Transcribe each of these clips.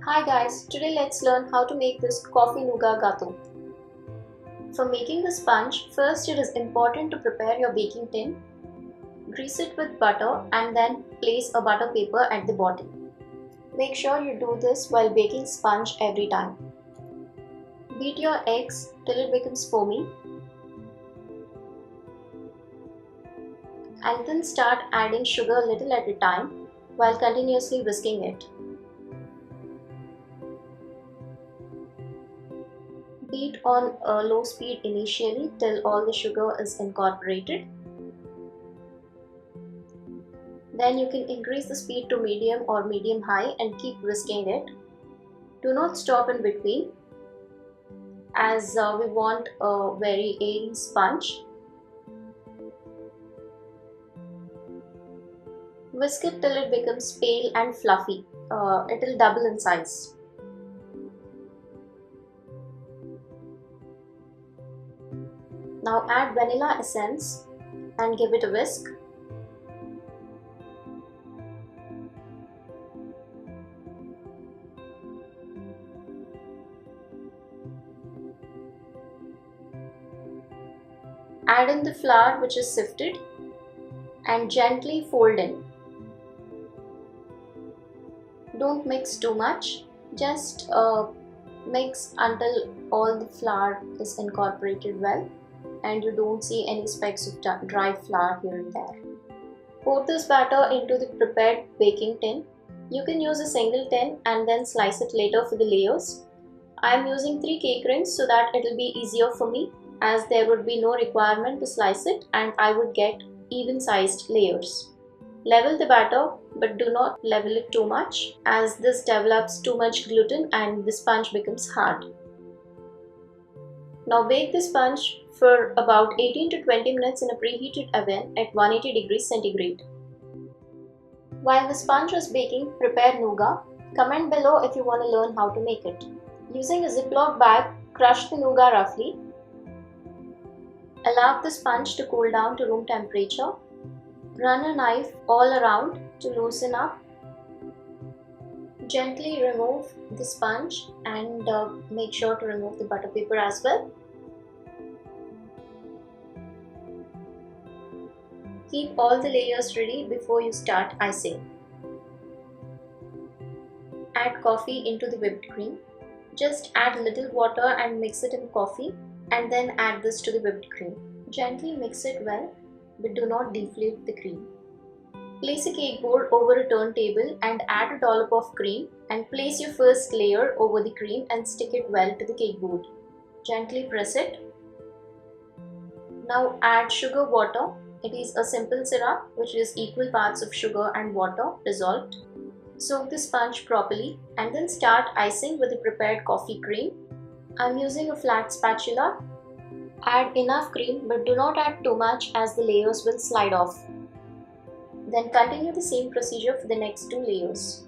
Hi guys, today let's learn how to make this coffee nougat gateau. For making the sponge, first it is important to prepare your baking tin. Grease it with butter and then place a butter paper at the bottom. Make sure you do this while baking sponge every time. Beat your eggs till it becomes foamy and then start adding sugar little at a time while continuously whisking it. Beat on a low speed initially till all the sugar is incorporated. Then you can increase the speed to medium or medium high and keep whisking it. Do not stop in between as we want a very airy sponge. Whisk it till it becomes pale and fluffy. It will double in size. Now add vanilla essence and give it a whisk. Add in the flour which is sifted and gently fold in. Don't mix too much, just mix until all the flour is incorporated well and you don't see any specks of dry flour here and there. Pour this batter into the prepared baking tin. You can use a single tin and then slice it later for the layers. I am using 3 cake rings so that it will be easier for me, as there would be no requirement to slice it and I would get even sized layers. Level the batter, but do not level it too much as this develops too much gluten and the sponge becomes hard. Now bake the sponge for about 18 to 20 minutes in a preheated oven at 180 degrees centigrade. While the sponge is baking, prepare nougat. Comment below if you want to learn how to make it. Using a Ziploc bag, crush the nougat roughly. Allow the sponge to cool down to room temperature. Run a knife all around to loosen up. Gently remove the sponge and make sure to remove the butter paper as well. Keep all the layers ready before you start icing. Add coffee into the whipped cream. Just add a little water and mix it in coffee and then add this to the whipped cream. Gently mix it well, but do not deflate the cream. Place a cake board over a turntable and add a dollop of cream and place your first layer over the cream and stick it well to the cake board. Gently press it. Now add sugar water. It is a simple syrup which is equal parts of sugar and water dissolved. Soak the sponge properly and then start icing with the prepared coffee cream. I am using a flat spatula. Add enough cream but do not add too much as the layers will slide off. Then continue the same procedure for the next 2 layers.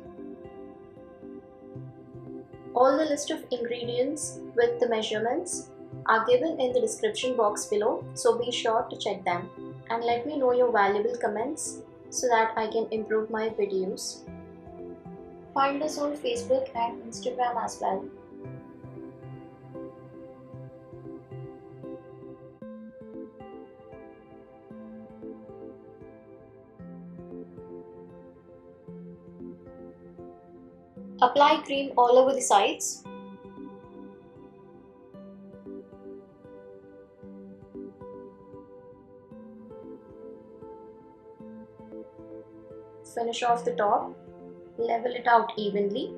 All the list of ingredients with the measurements are given in the description box below, so be sure to check them. And let me know your valuable comments so that I can improve my videos. Find us on Facebook and Instagram as well. Apply cream all over the sides. Finish off the top. Level it out evenly.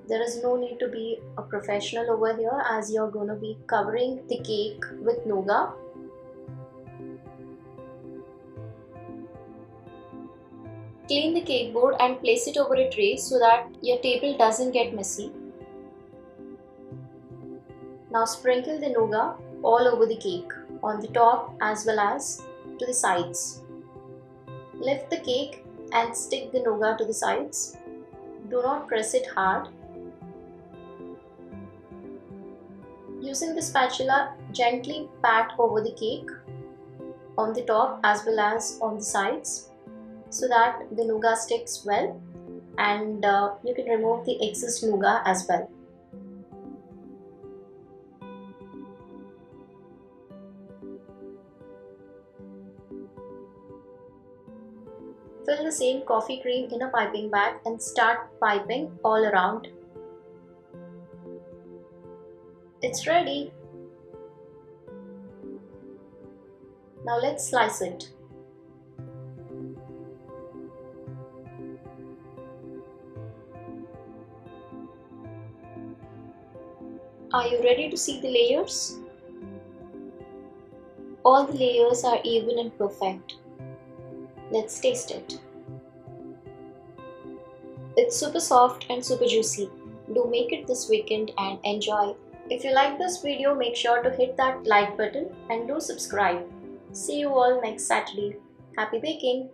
There is no need to be a professional over here as you're going to be covering the cake with nougat. Clean the cake board and place it over a tray so that your table doesn't get messy. Now sprinkle the nougat all over the cake, on the top as well as to the sides. Lift the cake and stick the nougat to the sides. Do not press it hard. Using the spatula, gently pat over the cake on the top as well as on the sides. so that the nougat sticks well, and you can remove the excess nougat as well. Fill the same coffee cream in a piping bag and start piping all around. It's ready. Now let's slice it. Are you ready to see the layers? All the layers are even and perfect. Let's taste it. It's super soft and super juicy. Do make it this weekend and enjoy. If you like this video, make sure to hit that like button and do subscribe. See you all next Saturday. Happy baking!